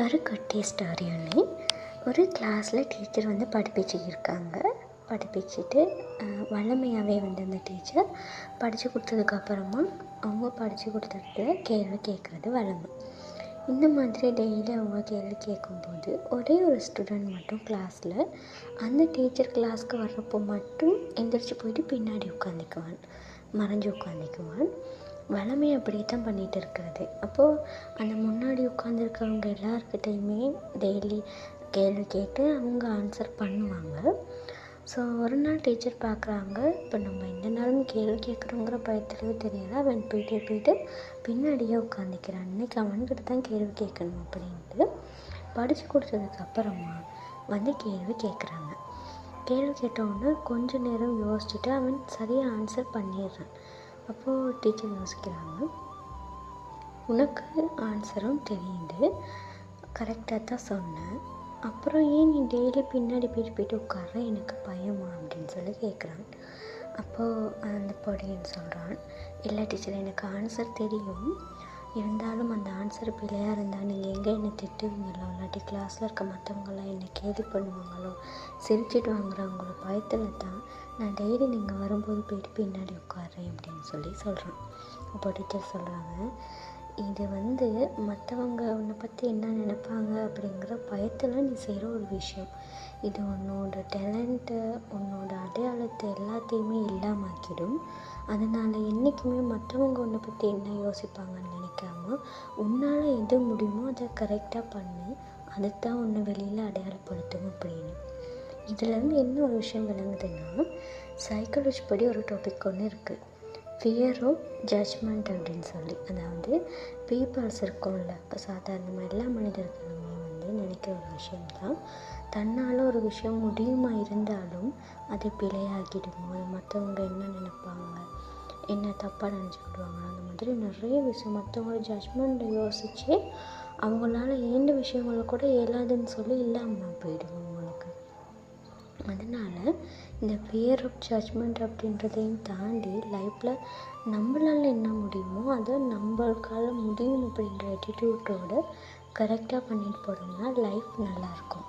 ஒரு குட்டி ஸ்டோரி ஒன்று. ஒரு கிளாஸில் டீச்சர் வந்து படிப்பிச்சுக்கிருக்காங்க. படிப்பிச்சுட்டு வளமையாகவே வந்து அந்த டீச்சர் படித்து கொடுத்ததுக்கப்புறமா அவங்க படித்து கொடுத்ததுல கேள்வி கேட்குறது வளமை. இந்த மாதிரி டெய்லி அவங்க கேள்வி கேட்கும்போது ஒரே ஒரு ஸ்டூடெண்ட் மட்டும் கிளாஸில் அந்த டீச்சர் கிளாஸ்க்கு வர்றப்போ மட்டும் எந்திரிச்சு போயிட்டு பின்னாடி உட்காந்துக்குவான், மறைஞ்சு உட்காந்துக்குவான். வளமை அப்படி தான் பண்ணிகிட்டு இருக்கிறது. அப்போது அந்த முன்னாடி உட்காந்துருக்கவங்க எல்லாருக்கிட்டையுமே டெய்லி கேள்வி கேட்டு அவங்க ஆன்சர் பண்ணுவாங்க. ஸோ ஒரு நாள் டீச்சர் பார்க்குறாங்க, இப்போ நம்ம எந்த நாளும் கேள்வி கேட்குறோங்கிற பயத்திலேயே தெரியல, அவன் போயிட்டு பின்னாடியே உட்காந்துக்கிறான். இன்றைக்கி அவன்கிட்ட தான் கேள்வி கேட்கணும் அப்படின்ட்டு படித்து கொடுத்ததுக்கப்புறமா வந்து கேள்வி கேட்குறாங்க. கேள்வி கேட்டவுடனே கொஞ்சம் நேரம் யோசிச்சுட்டு அவன் சரியாக ஆன்சர் பண்ணிடுறான். அப்போது டீச்சர் யோசிக்கிறாங்க, உனக்கு ஆன்சரும் தெரியுது, கரெக்டாக தான் சொன்னேன், அப்புறம் ஏன் நீ டெய்லி பின்னாடி போயிட்டு உட்கார, எனக்கு பயமா அப்படின்னு சொல்லி கேட்குறான். அப்போது அந்த பொடியன் சொல்கிறான், இல்லை டீச்சர், எனக்கு ஆன்சர் தெரியும், இருந்தாலும் அந்த ஆன்சர் பிழையாக இருந்தால் நீங்கள் எங்கே என்னை திட்டுவீங்களோ, இல்லாட்டி கிளாஸில் இருக்க மற்றவங்களாம் என்னை கேலி பண்ணுவாங்களோ, சிரிச்சிட்டு வாங்குறவங்களோ பயத்தில் தான் நான் டெய்லி நீங்கள் வரும்போது போயிட்டு பின்னாடி உட்காறேன் அப்படின்னு சொல்லி சொல்கிறான். அப்போ டீச்சர் சொல்கிறாங்க, இது வந்து மற்றவங்க உன்னை பற்றி என்ன நினைப்பாங்க அப்படிங்கிற பயத்தில் நீ செய்கிற ஒரு விஷயம். இது உன்னோட டேலண்ட்டை, உன்னோட அடையாளத்தை எல்லாத்தையுமே இல்லாமாக்கிடும். அதனால் என்றைக்குமே மற்றவங்க உன்னை பற்றி என்ன யோசிப்பாங்கன்னு நினைக்காம உன்னால் எது முடியுமோ அதை கரெக்டாக பண்ணு, அதுதான் உன்னை வெளியில் அடையாளப்படுத்தும் அப்படின்னு. இதுலேருந்து என்ன ஒரு விஷயம் விளங்குதுன்னா, சைக்காலஜி படி ஒரு டாபிக் ஒன்று இருக்குது, ஃபியர் ஆஃப் ஜட்ஜ்மெண்ட் அப்படின்னு சொல்லி. அதாவது பீப்புள்ஸ் இருக்கும்ல, இப்போ சாதாரணமாக எல்லா மனிதர்களுமே வந்து நினைக்கிற ஒரு விஷயம்தான், தன்னால் ஒரு விஷயம் முடியுமா இருந்தாலும் அது பிழையாகிடுமோ, அது மற்றவங்க என்ன நினைப்பாங்க, என்ன தப்பாக நினச்சிக்கிடுவாங்க, அந்த மாதிரி நிறைய விஷயம் மற்றவங்களோட ஜட்ஜ்மெண்ட்டை யோசித்து அவங்களால ஏண்ட விஷயங்களை கூட இயலாதுன்னு சொல்லி இல்லாமல் போயிடும் அவங்களுக்கு. அதனால் இந்த ஃபியர் ஆஃப் ஜட்ஜ்மெண்ட் அப்படின்றதையும் தாண்டி லைஃப்பில் நம்மளால் என்ன முடியுமோ அதை நம்மளுக்கால முடியும் அப்படின்ற ஆட்டிடியூட்டோட கரெக்டாக பண்ணிட்டு போனோம்னா லைஃப் நல்லாயிருக்கும்.